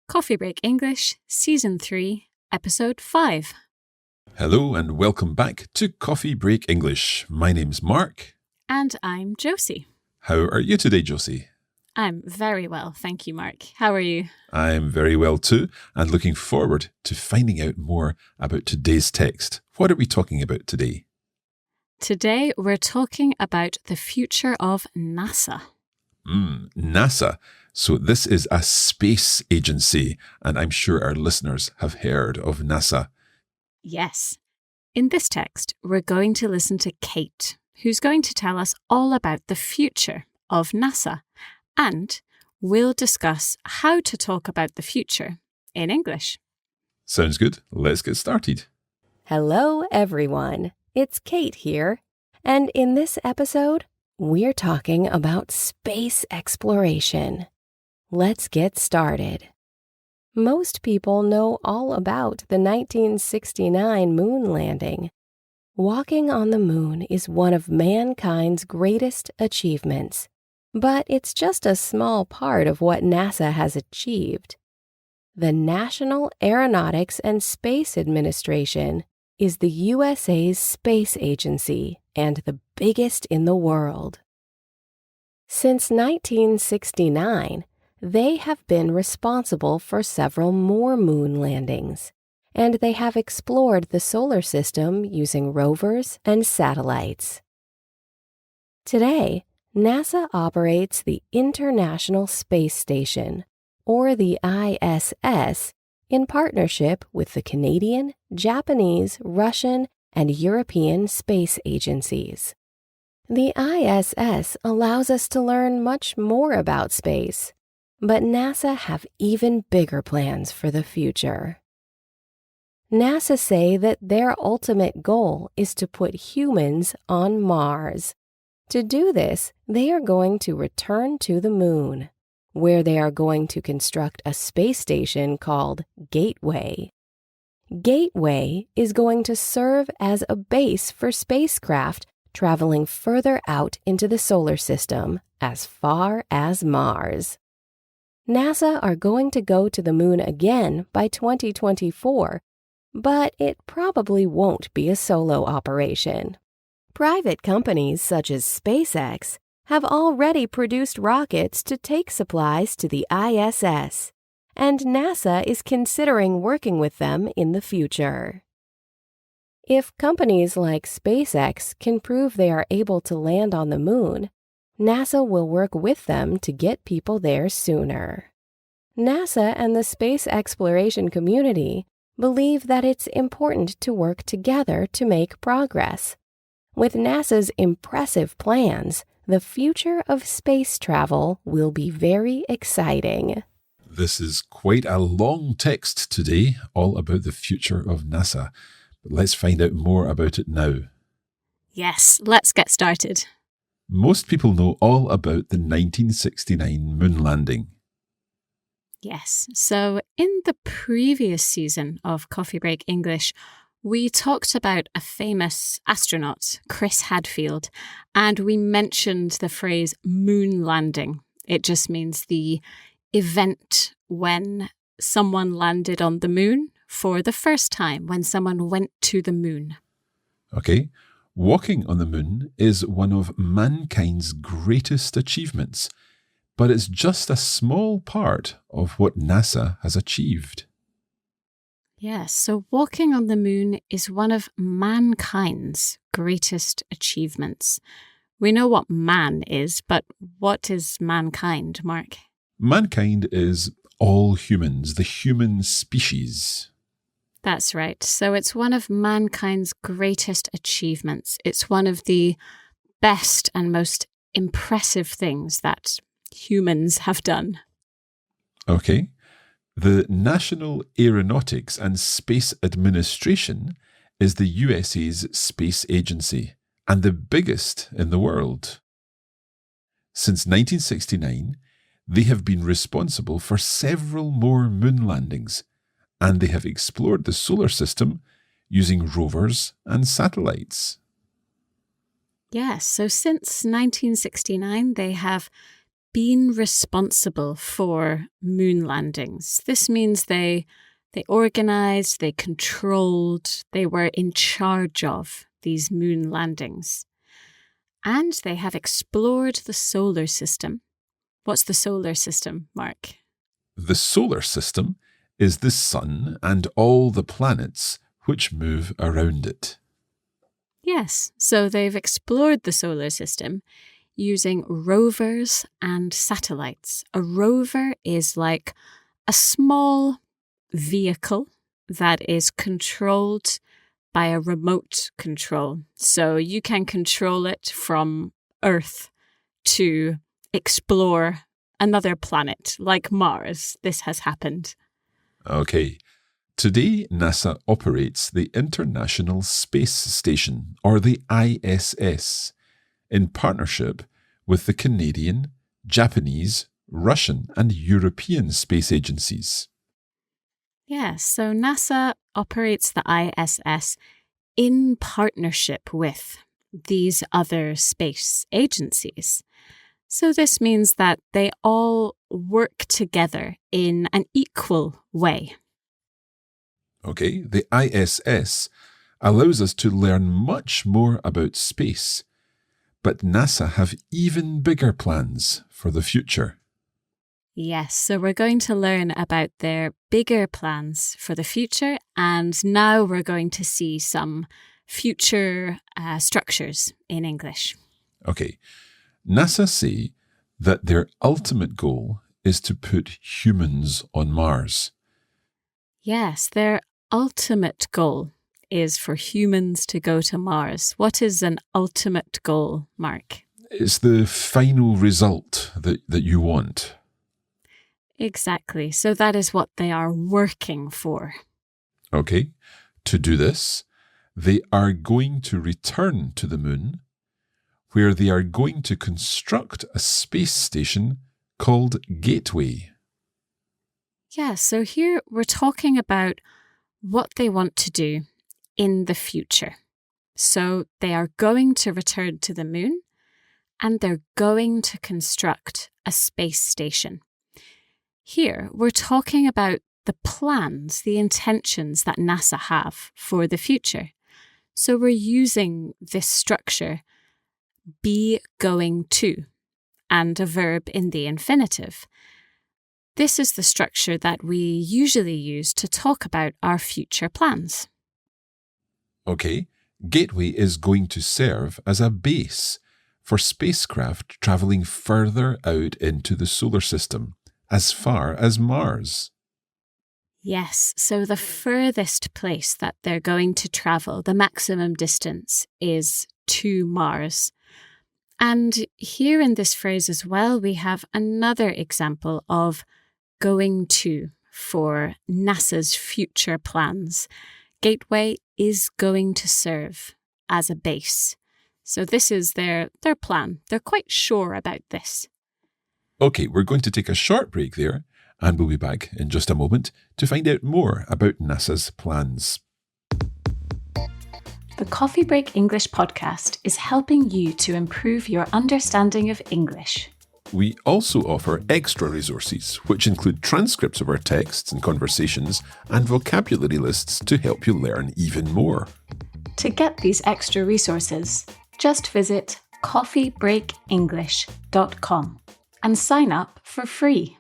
Coffee Break English, Season 3, Episode 5. Hello and welcome back to Coffee Break English. My name's Mark. And I'm Josie. How are you today, Josie? I'm very well, thank you, Mark. How are you? I'm very well too, and looking forward to finding out more about today's text. What are we talking about today? Today we're talking about the future of NASA. NASA. So this is a space agency, and I'm sure our listeners have heard of NASA. Yes. In this text, we're going to listen to Kate, who's going to tell us all about the future of NASA. And we'll discuss how to talk about the future in English. Sounds good. Let's get started. Hello, everyone. It's Kate here. And in this episode, we're talking about space exploration. Let's get started. Most people know all about the 1969 moon landing. Walking on the moon is one of mankind's greatest achievements. But it's just a small part of what NASA has achieved. The National Aeronautics and Space Administration is the USA's space agency and the biggest in the world. Since 1969, they have been responsible for several more moon landings, and they have explored the solar system using rovers and satellites. Today, NASA operates the International Space Station, or the ISS, in partnership with the Canadian, Japanese, Russian, and European space agencies. The ISS allows us to learn much more about space, but NASA have even bigger plans for the future. NASA say that their ultimate goal is to put humans on Mars. To do this, they are going to return to the moon, where they are going to construct a space station called Gateway. Gateway is going to serve as a base for spacecraft traveling further out into the solar system, as far as Mars. NASA are going to go to the moon again by 2024, but it probably won't be a solo operation. Private companies such as SpaceX have already produced rockets to take supplies to the ISS, and NASA is considering working with them in the future. If companies like SpaceX can prove they are able to land on the moon, NASA will work with them to get people there sooner. NASA and the space exploration community believe that it's important to work together to make progress. With NASA's impressive plans, the future of space travel will be very exciting. This is quite a long text today, all about the future of NASA. But let's find out more about it now. Yes, let's get started. Most people know all about the 1969 moon landing. Yes, so in the previous season of Coffee Break English, we talked about a famous astronaut, Chris Hadfield, and we mentioned the phrase moon landing. It just means the event when someone landed on the moon for the first time, when someone went to the moon. Okay, walking on the moon is one of mankind's greatest achievements, but it's just a small part of what NASA has achieved. Yes, so walking on the moon is one of mankind's greatest achievements. We know what man is, but what is mankind, Mark? Mankind is all humans, the human species. That's right. So it's one of mankind's greatest achievements. It's one of the best and most impressive things that humans have done. Okay. The National Aeronautics and Space Administration is the USA's space agency and the biggest in the world. Since 1969, they have been responsible for several more moon landings, and they have explored the solar system using rovers and satellites. Yes, so since 1969, they have been responsible for moon landings. This means they organised, they controlled, they were in charge of these moon landings. And they have explored the solar system. What's the solar system, Mark? The solar system is the sun and all the planets which move around it. Yes, so they've explored the solar system using rovers and satellites. A rover is like a small vehicle that is controlled by a remote control. So you can control it from Earth to explore another planet like Mars. This has happened. Okay. Today, NASA operates the International Space Station, or the ISS, in partnership with the Canadian, Japanese, Russian, and European space agencies. Yes, so NASA operates the ISS in partnership with these other space agencies. So this means that they all work together in an equal way. Okay, the ISS allows us to learn much more about space, but NASA have even bigger plans for the future. Yes, so we're going to learn about their bigger plans for the future, and now we're going to see some future structures in English. Okay, NASA say that their ultimate goal is to put humans on Mars. Yes, their ultimate goal is for humans to go to Mars. What is an ultimate goal, Mark? It's the final result that you want. Exactly. So that is what they are working for. Okay. To do this, they are going to return to the moon, where they are going to construct a space station called Gateway. Yeah, so here we're talking about what they want to do in the future. So they are going to return to the moon, and they're going to construct a space station. Here, we're talking about the plans, the intentions that NASA have for the future. So we're using this structure, be going to, and a verb in the infinitive. This is the structure that we usually use to talk about our future plans. Okay, Gateway is going to serve as a base for spacecraft travelling further out into the solar system, as far as Mars. Yes, so the furthest place that they're going to travel, the maximum distance, is to Mars. And here in this phrase as well, we have another example of going to for NASA's future plans. Gateway is going to serve as a base. So this is their plan. They're quite sure about this. Okay, we're going to take a short break there, and we'll be back in just a moment to find out more about NASA's plans. The Coffee Break English podcast is helping you to improve your understanding of English. We also offer extra resources, which include transcripts of our texts and conversations and vocabulary lists to help you learn even more. To get these extra resources, just visit coffeebreakenglish.com and sign up for free.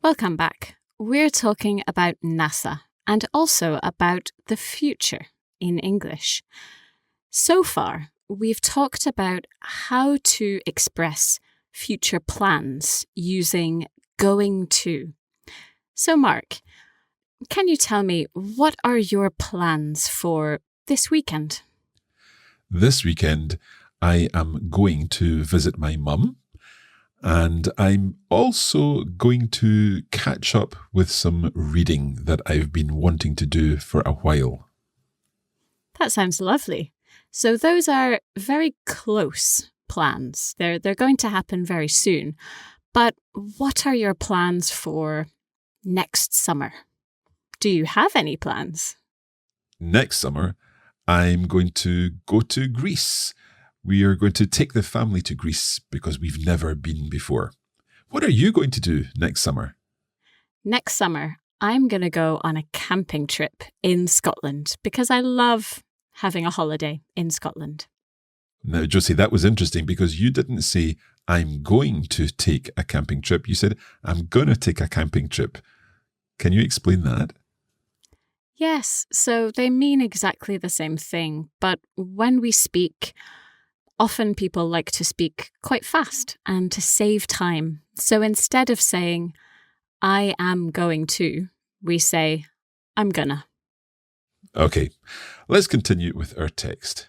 Welcome back. We're talking about NASA and also about the future in English. So far, we've talked about how to express future plans using going to. So, Mark, can you tell me what are your plans for this weekend? This weekend, I am going to visit my mum, and I'm also going to catch up with some reading that I've been wanting to do for a while. That sounds lovely. So those are very close plans. They're going to happen very soon. But what are your plans for next summer? Do you have any plans? Next summer, I'm going to go to Greece We are going to take the family to Greece because we've never been before. What are you going to do next summer? Next summer, I'm going to go on a camping trip in Scotland because I love having a holiday in Scotland. Now, Josie, that was interesting because you didn't say, I'm going to take a camping trip. You said, I'm going to take a camping trip. Can you explain that? Yes, so they mean exactly the same thing, but when we speak, often people like to speak quite fast and to save time. So instead of saying, I am going to, we say, I'm gonna. Okay, let's continue with our text.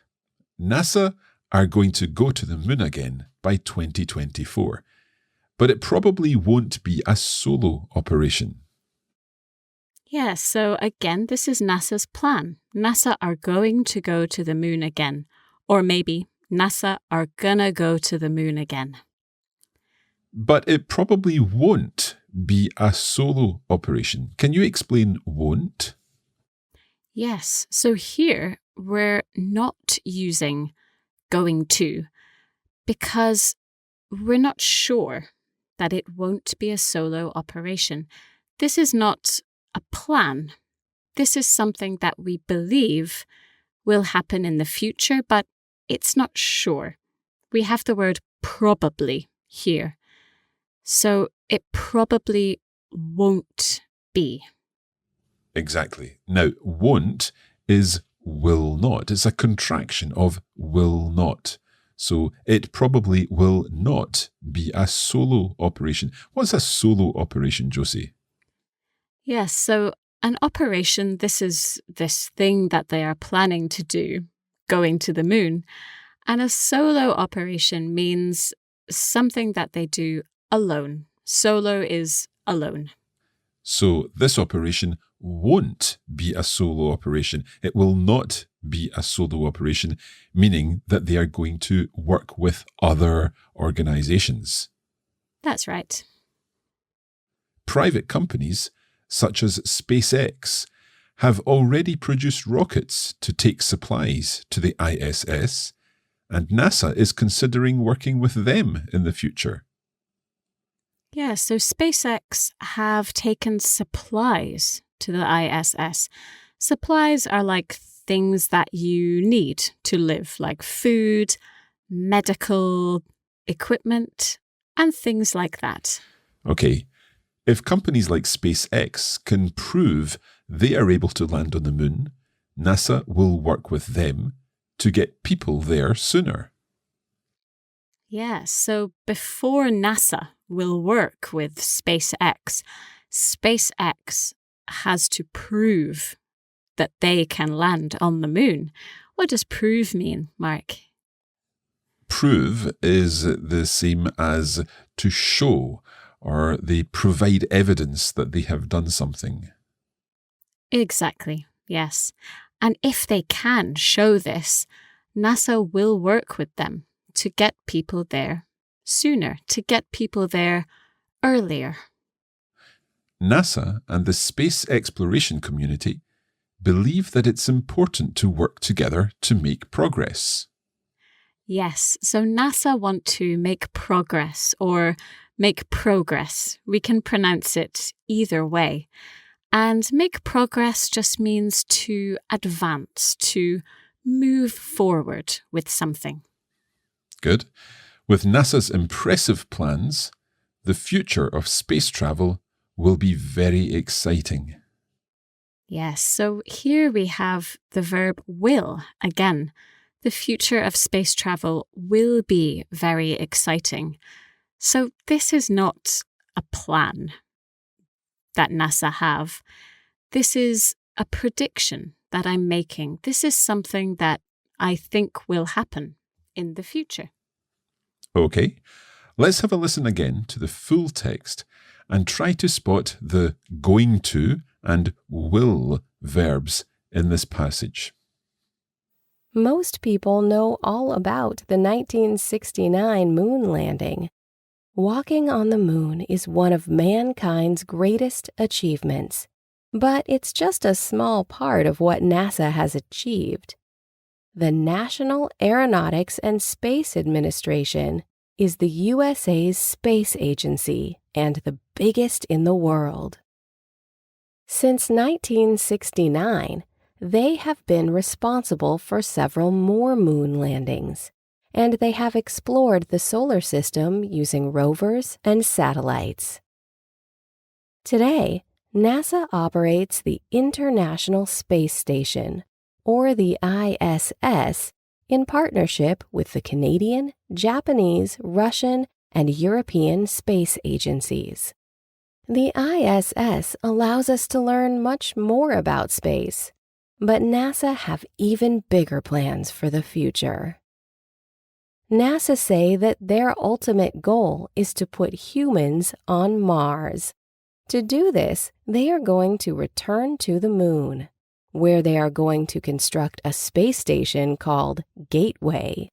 NASA are going to go to the moon again by 2024, but it probably won't be a solo operation. Yes, so again, this is NASA's plan. NASA are going to go to the moon again, or maybe NASA are gonna go to the moon again. But it probably won't be a solo operation. Can you explain won't? Yes, so here we're not using going to because we're not sure that it won't be a solo operation. This is not a plan. This is something that we believe will happen in the future, but it's not sure. We have the word probably here. So it probably won't be. Exactly. Now, won't is will not. It's a contraction of will not. So it probably will not be a solo operation. What's a solo operation, Josie? Yes, so an operation, this is this thing that they are planning to do, going to the moon. And a solo operation means something that they do alone. Solo is alone. So this operation won't be a solo operation. It will not be a solo operation, meaning that they are going to work with other organizations. That's right. Private companies, such as SpaceX, have already produced rockets to take supplies to the ISS, and NASA is considering working with them in the future. Yeah, so SpaceX have taken supplies to the ISS. Supplies are like things that you need to live, like food, medical equipment, and things like that. Okay, if companies like SpaceX can prove they are able to land on the moon, NASA will work with them to get people there sooner. Yeah, so before NASA will work with SpaceX, SpaceX has to prove that they can land on the moon. What does prove mean, Mark? Prove is the same as to show, or they provide evidence that they have done something. Exactly, yes. And if they can show this, NASA will work with them to get people there sooner, to get people there earlier. NASA and the space exploration community believe that it's important to work together to make progress. Yes, so NASA want to make progress or make progress. We can pronounce it either way. And make progress just means to advance, to move forward with something. Good. With NASA's impressive plans, the future of space travel will be very exciting. Yes, so here we have the verb will again. The future of space travel will be very exciting. So this is not a plan that NASA have. This is a prediction that I'm making. This is something that I think will happen in the future. Okay, let's have a listen again to the full text and try to spot the going to and will verbs in this passage. Most people know all about the 1969 moon landing. Walking on the moon is one of mankind's greatest achievements, but it's just a small part of what NASA has achieved. the National Aeronautics and Space Administration is the USA's space agency and the biggest in the world. Since 1969, they have been responsible for several more moon landings, and they have explored the solar system using rovers and satellites. Today, NASA operates the International Space Station, or the ISS, in partnership with the Canadian, Japanese, Russian, and European space agencies. The ISS allows us to learn much more about space, but NASA have even bigger plans for the future. NASA say that their ultimate goal is to put humans on Mars. To do this, they are going to return to the moon, where they are going to construct a space station called Gateway.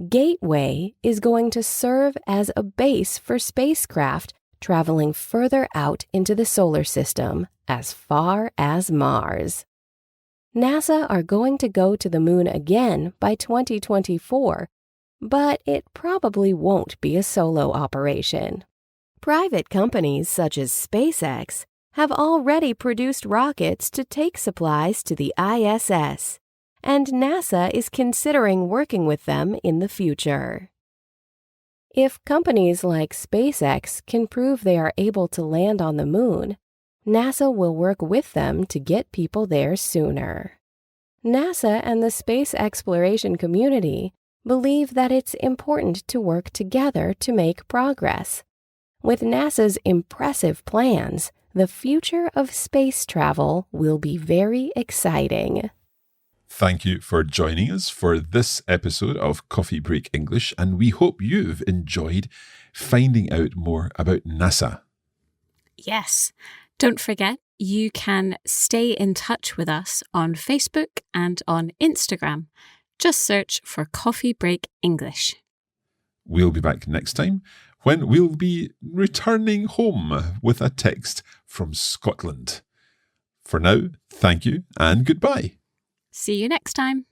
Gateway is going to serve as a base for spacecraft traveling further out into the solar system, as far as Mars. NASA are going to go to the moon again by 2024, but it probably won't be a solo operation. Private companies such as SpaceX have already produced rockets to take supplies to the ISS, and NASA is considering working with them in the future. If companies like SpaceX can prove they are able to land on the moon, NASA will work with them to get people there sooner. NASA and the space exploration community believe that it's important to work together to make progress. With NASA's impressive plans, the future of space travel will be very exciting. Thank you for joining us for this episode of Coffee Break English, and we hope you've enjoyed finding out more about NASA. Yes. Don't forget, you can stay in touch with us on Facebook and on Instagram. Just search for Coffee Break English. We'll be back next time when we'll be returning home with a text from Scotland. For now, thank you and goodbye. See you next time.